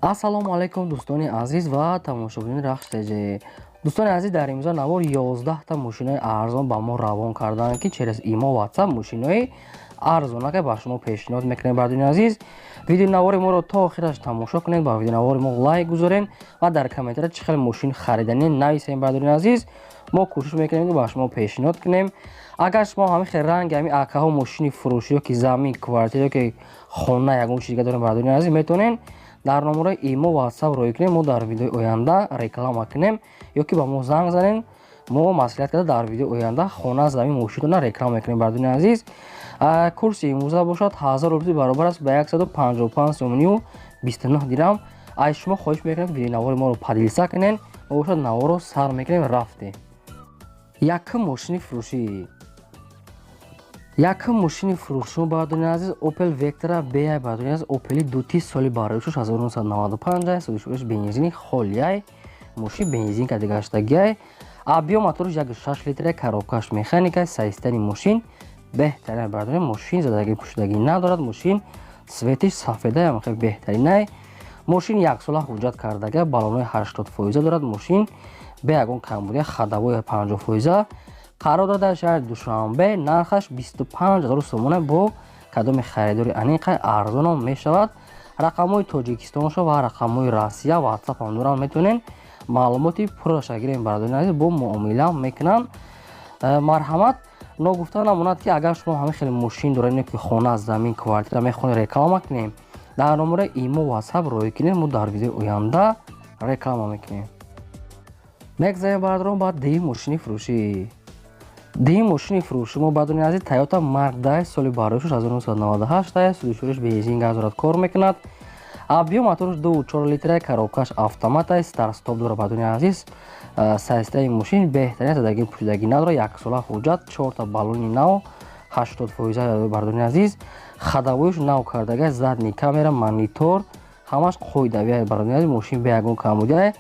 ассалому алайкум дӯстони азиз ва тамошобини рахштеҷе. дӯстони азиз, дар имрӯза навор 11та мошинои арзон ба мо равон карданд ки через имо ватсап мошинои арзонаке ба шумо пешниҳод мекунем. Бардони азиз, видеонавори моро то охираш тамошо кунед, ба видеонавори мо лайк гузорен ва дар комментария чӣ хел мошин хариданӣ нависем. Бардони азиз, мо кӯшиш мекунем ки ба шумо пешниҳод кунем. Агар шумо ҳамин хел ранги ҳамин акаҳо мошини фурӯшӣ ёки замин, квартира ёки хона ягон чиз дига дорем, бардони азиз, метавонен дар номерои имо ватсап рӯй кунем. Мо дар видеои оянда реклама кунем ёки ба мо занг занен, мо маслиҳат карда дар видеои оянда хона, замин, мошинтона реклама мекунем. Бардони азиз, курси имрӯза бошад 1000 рупи баробар аст ба 155 сомонию 29 дирам. аз шумо хоҳиш мекунем ки видеонавори моро падилса кунен. мо бошад наворро сар мекунем, рафте. Якум мошини фурӯшӣ. Якум мошини фурӯшӣ, бардони азиз, Opel Vectra B. Бардони азиз, Opel дути соли бароишуш 1995 судишуриш бензини холияй, мошин бензинка дигаштагиай, абиё моторуш 1.6 литрай, коробкаш механикай, сайстани мошин беҳтарин. Бардони мошин задагӣ пӯшидагӣ надорад, мошин светиш сафедай ам хеле беҳтаринай. мошин яксола ҳуҷҷат кардагиай, баллонои 80% дорад. мошин бе ягон камбудия, хадавои 50%. қарор дорад дар шаҳри Душанбе. нархаш 25000 сомона. бо кадоми харидори аниқай арзонам мешавад. рақамҳои Тоҷикистоншо ва рақамҳои Россия ватсапам дорам, метавонен маълумоти пурраша гирем. Бардони азиз, бо муомила мекунам. марҳамат, ногуфта намонад ки агар шумо ҳамин хеле мошин доред ки хона, замин, квартира мехоҳед реклама кунем, дар номерои имо ватсап рӯй кунед, мо дар видеои оянда реклама мекунем. мегзарем бардорон ба дими мошини фурӯшӣ. дими мошини фурӯшӣ мо, бардони азиз, Toyota Mark Day соли бароишуш 1998 судишуриш бензин газ дорад, кор мекунад. абиё моторуш 2.4 литрай, коробкаш автоматай, старт-стоп дорад. Бардони азиз, сайстаи мошин беҳтарин, задагӣ пӯшидагӣ надорад, яксола ҳуҷҷат, 4та баллони нав, 80%. Бардони азиз, хадавоиш нав кардагиай, задни камера, монитор ҳамаш қоидавиай. Бардони азиз, мошин бе ягон камбудиай.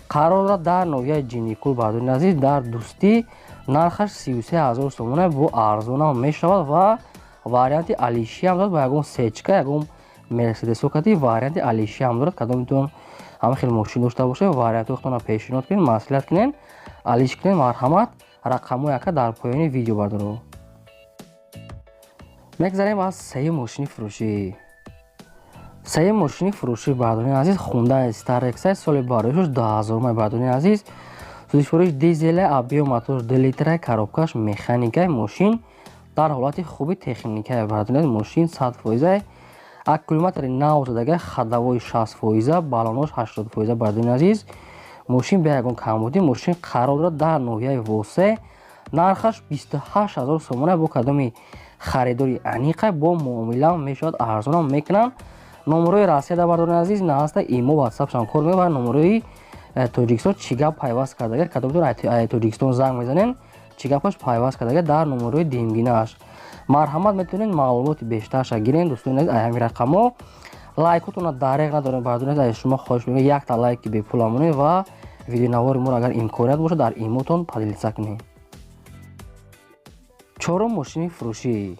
қарор дорад дар ноҳияи Ҷинникӯл. Бардони азиз, дар дӯстӣ. нархаш 33000 сомона. бо арзонам мешавад ва варианти алишиам дорад, ба ягон сечка, ягон мерседесо кати варианти алишиам дорад. кадом метавон ҳамин хел мошин дошта боше, варианти худтона пешниҳод кунед, маслиҳат кунед, алиш кунед. марҳамат, рақамҳои яка дар поёни видео бардору. мегзарем аз сеюм мошини фурӯшӣ. сеюм мошини фурӯшӣ, бардони азиз, Hyundai Starex соли бароишуш 2000. Бардони азиз, судишвориш дизеле, абиё моторуш 2 литрай, коробкаш механикай, мошин дар ҳолати хуби техникай. Бардони азиз, мошин 100%, аккумулятори нав задагиай, хадавои 60%, баллонош 80%. Бардони азиз, мошин бе ягон камбудӣ. мошин қарор дорад дар ноҳияи Восе. нархаш 28000 сомона. бо кадоми харидори аниқай, бо муомила мешавад, арзонам мекунам. номерои Россия да, бардони азиз, наста имо ватсапшам кор мекунад ва номерои Тоҷикистон чигап пайваст кардагиай. кадомтон Тоҷикистон занг мезанен, чигапаш пайваст кардагиай дар номерои димгинааш. марҳамат, метавонед маълумоти бештарша гирен. дӯстони азиз, ҳамин рақамҳо лайкотона дареғ надорем. бардони азиз, аз шумо хоҳиш мекунам якта лайки бепула монед ва видеонавори моро агар имконият бошад дар имотон падилса кунед. чорум мошини фурӯшӣ.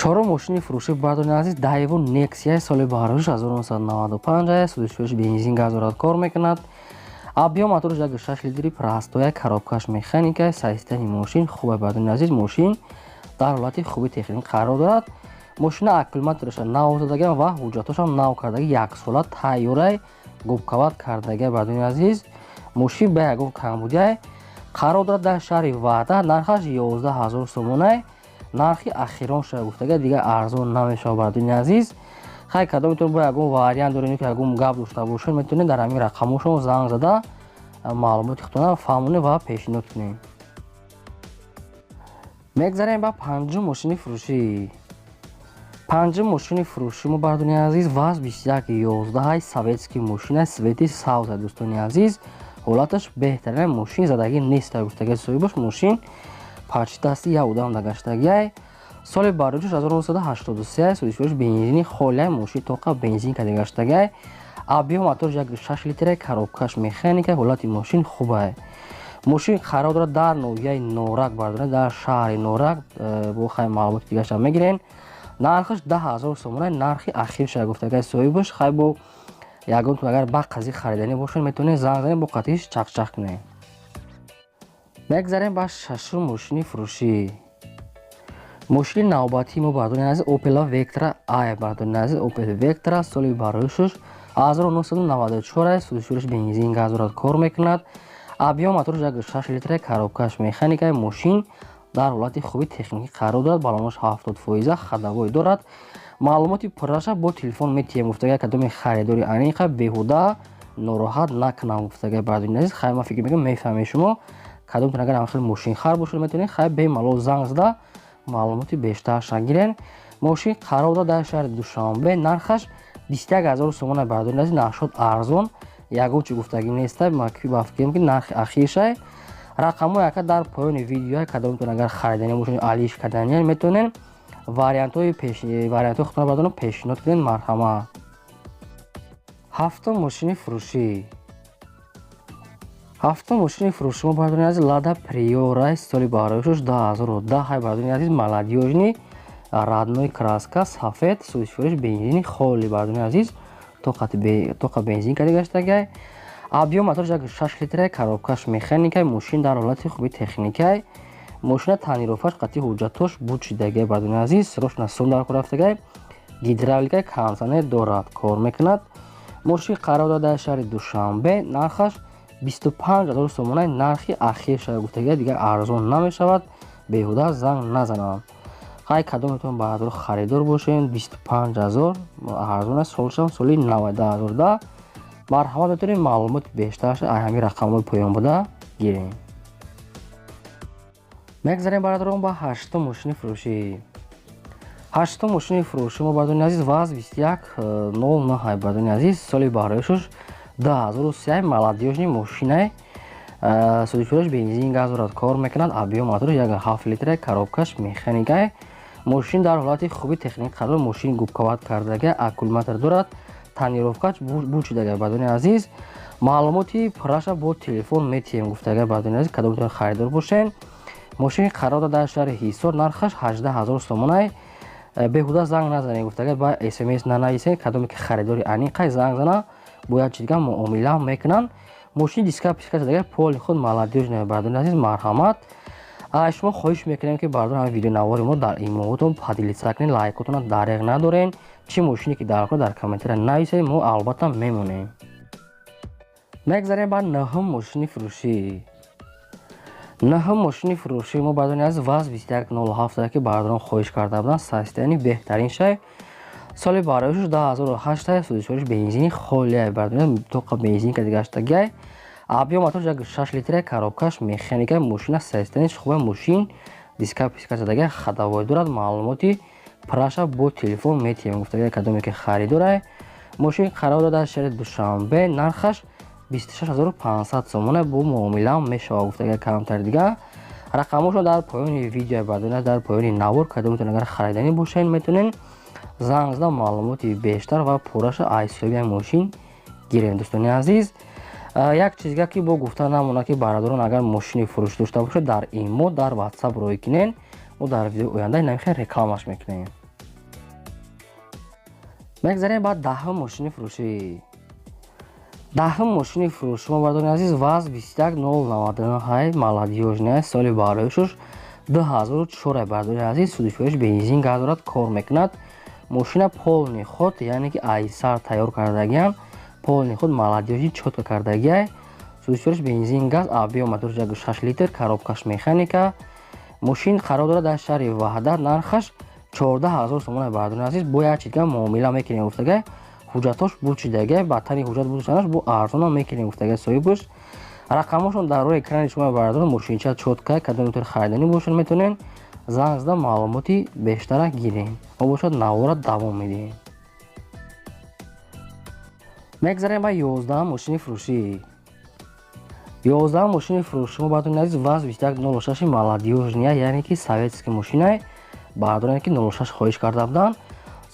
чорум мошини фурӯшӣ, бардони азиз, Daewoo Nexia соли бароишуш 1995 судишуриш бензин газ дорад, кор мекунад. абиё моторуш 1.6 литри, простоя, коробкаш механикай, сайстани мошин хубе. Бардони азиз, мошин дар ҳолати хуби техник қарор дорад. мошина аккумуляториша нав задагиай ва ҳуҷҷатошам нав кардаги, яксола тайёрай, губкават кардагиай. Бардони азиз, мошин бе ягон камбудиай. қарор дорад дар шаҳри Ваҳдат. нархаш 11000 сомонай. нархи ахиронша гуфтагиай, дига арзон намешавад. Бардони азиз, хай кадом метавонед бо ягон вариант доред ки ягон гап дошта бошед, метавонед дар ҳамин рақамҳошон занг зада маълумоти худтона фаҳмонед ва пешниҳод кунед. мегзарем ба панҷум мошини фурӯшӣ. панҷум мошини фурӯшӣ мо, бардони азиз, ваз 2111 советский мошина, свети савза. дӯстони азиз, ҳолаташ беҳтарин, мошин задагӣ неста гуфтагиай соҳибаш. мошин парчи дасти явдам дагаштагиай. соли бароишуш 1983 судишвориш бензини холияй, мошин тоқа бензинка дигаштагиай. абиё моторуш 1.6 литрай, коробкаш механикай, ҳолати мошин хубай. мошин қарор дорад дар ноҳияи Норак. бардони дар шаҳри Норак. бо хай маълумоти дигаша мегирен. нархаш 10,000 сомона, нархи ахир шуда гуфтагай соҳибаш. хай бо ягонтун агар ба қази харидани бошад метавонед занг занед, бо қатиш чақчақ кунед. мегзарем ба шашум мошини фурӯшӣ. мошини навбатии мо бардори назди Opel Vectra I бардори назди Opel Vectra соли бароишуш 1994 судишуриш бензин газорат кор мекунад. объем мотораш 1.6 литр, коробкаш механикаи мошин дар ҳолати хуби техникӣ қарор дорад. балонош 70% хадавой дорад. маълумоти пурраша бо телефон метиҳем гуфтагай кадоми харидори аниқа беҳуда нороҳат накунам гуфтагай бардори назди. хай ман фикр мекунам мефаҳмед шумо кадомтон агар хеле мошинхар бошад метавонед хай бемалол занг зада маълумоти бештарша гирен. мошин қарор дорад дар шаҳри Душанбе. нархаш 21000 сомона бардори назди нашод арзон. ягон чи гуфтагӣ неста. макфи ба фикрам ки нархи ахиршай. рақамҳои ака дар поёни видео кадомтон агар харидани мошини алиш кардани метавонед вариантҳои худтон бардорам пешниҳод кунед. марҳамат. ҳафтум мошини фурӯшӣ. ҳафтум мошини фурӯшӣ мо бардори назди Lada Priora соли бароишуш 2010 хай бардори назди молодёжни родной краска сафед судишфурӯш бензини холи бардори азиз тоқа бензин карда гаштагай. объем мотораш 1.6 литр, коробкаш механикаи мошин дар ҳолати хуби техникаи мошина таъмирофаш қатъи ҳуҷҷатош буд шидагай бардори азиз рошна сум дар кор рафтагай. гидравликаи камсанед дорад, кор мекунад. мошин қарор дорад дар шаҳри Душанбе. нархаш 25000 сомона, нархи ахир шуда гуфтагай дигар арзон намешавад. беҳуда занг назанам. хай кадом метавон баъдро харидор бошем. 25000 арзон аст. солшам соли 90010. марҳамат метавонем маълумоти бештараш ҳамин рақамҳои поён буда гирем. мегзарем бародарон ба ҳаштум мошини фурӯшӣ. ҳаштум мошини фурӯшӣ мо бардори азиз ВАЗ 2109 бардори азиз соли бароишуш 2003 молодёжни мошинае судишураш бензин газорат кор мекунад. объем мотораш 1.7 литр, коробкаш механикае мошин дар ҳолати хуби техникӣ қарор. мошин губковат кардагай аккумулятор дорад. таъмировкач буд шудагай бардори азиз. маълумоти пурраша бо телефон метиҳем гуфтагай бардори азиз кадом метавонед харидор бошен. мошин қарор дорад дар шаҳри ҳисор. нархаш 18000 сомонае. беҳуда занг назанед гуфтагай ба смс нанависед кадоме ки харидори аниқай занг зана бояд чи дигар муомила мекунанд. мошини диска писка шудагай поли худ молодёжне бардори азиз. марҳамат. шумо хоҳиш мекунем ки бардор ҳамин видеонавори мо дар имоотон падилиса кунед, лайкотона дареғ надорен. чӣ мошине ки дар комментира нависед, мо албатта мемонем. мегзарем ба наҳум мошини фурӯшӣ. наҳум мошини фурӯшӣ мо бардори аз ВАЗ 2107 ки бардорон хоҳиш карда буданд састяни беҳтарин шай. соли бароишуш 2008 судишуриш бензини холия бардори тоқа бензин карда гаштагай. объем мотораш 1.6 литр, коробкаш механикаи мошина састяниш хуба мошин диска писка шудагай хадавой дорад. маълумоти пурраша бо телефон метиҳем гуфтагай кадоме ки харидорае. мошин қарор дорад дар шаҳри Душанбе. нархаш 26500 сомона. бо муомила мешавад гуфтагай камтар дигар. рақамошро дар поёни видео бардори дар поёни навор кадометон агар харидани бошед метавонед занг зада маълумоти бештар ва пурраша айсобияи мошин гирем. дӯстони азиз, як чизга ки бо гуфта намонад ки бародарон агар мошини фурӯш дошта бошад дар имо дар WhatsApp рой кунед. мо дар видеои оянда намехоҳем рекламаш мекунем. мегзарем ба даҳум мошини фурӯшӣ. даҳум мошини фурӯшӣ мо бардори азиз ВАЗ 21099 молодёжне соли бароишуш 2004 бардори азиз судишуриш бензин газорат кор мекунад. мошина полни худ яъне ки айсар тайёр кардагиан. полни худ молодёжи чотка кардагиай. судишуриш бензин газ. объем мотораш 1.6 литр, коробкаш механика. мошин қарор дорад дар шаҳри Ваҳдат. нархаш 14000 сомона бардори азиз. бо як чизга муомила мекунем гуфтагай ҳуҷҷатош буд шидагай. бадтари ҳуҷҷат буд шуданаш бо арзона мекунем гуфтагай соҳибуш. рақамошон дар рӯи экрани шумо бардор. мошинча чотка кадом метавонед харидани бошад метавонед занг зада маълумоти бештара гирем. мо бошад навора давом медиҳем. мегзарем ба 11 мошини фурӯшӣ. 11 мошини фурӯшӣ мо бардори азиз ВАЗ 2106 молодёжния яъне ки советский мошинае бардоране ки 06 хоҳиш карда буданд.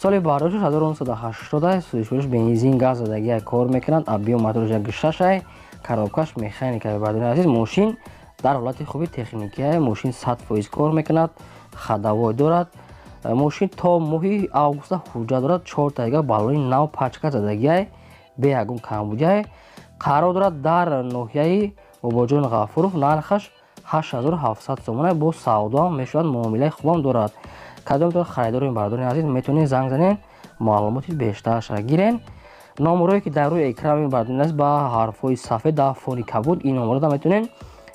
соли бароишуш 1980 судишуриш бензин газ задагиай кор мекунад. объем мотораш 1.6, коробкаш механика бардори азиз. мошин дар ҳолати хуби техникае мошин 100% кор мекунад. хадавой дорад. мошин то моҳи августа ҳуҷҷат дорад 4 таига баллони нав пачка задагиай бе ягон камбудиай қарор дорад дар ноҳияи бобоҷон ғафуров нархаш 8700 сомона бо савдоам мешавад муомилаи хубам дорад кадом то харидори бардори азиз метавонед занг занед маълумоти бештарашро гирен номерое ки дар рӯи экрани бардори азиз ба ҳарфҳои сафед дар фони кабуд ин номерда метавонед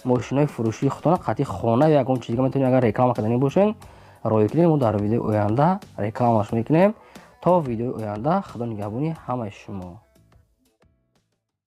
мошинои фурӯшии худтона қатъи хона ё ягон чиз дига метавонед агар реклама карданӣ бошед роя кунед мо дар видеои оянда рекламаш мекунем то видеои оянда худо нигаҳбони ҳамаи шумо.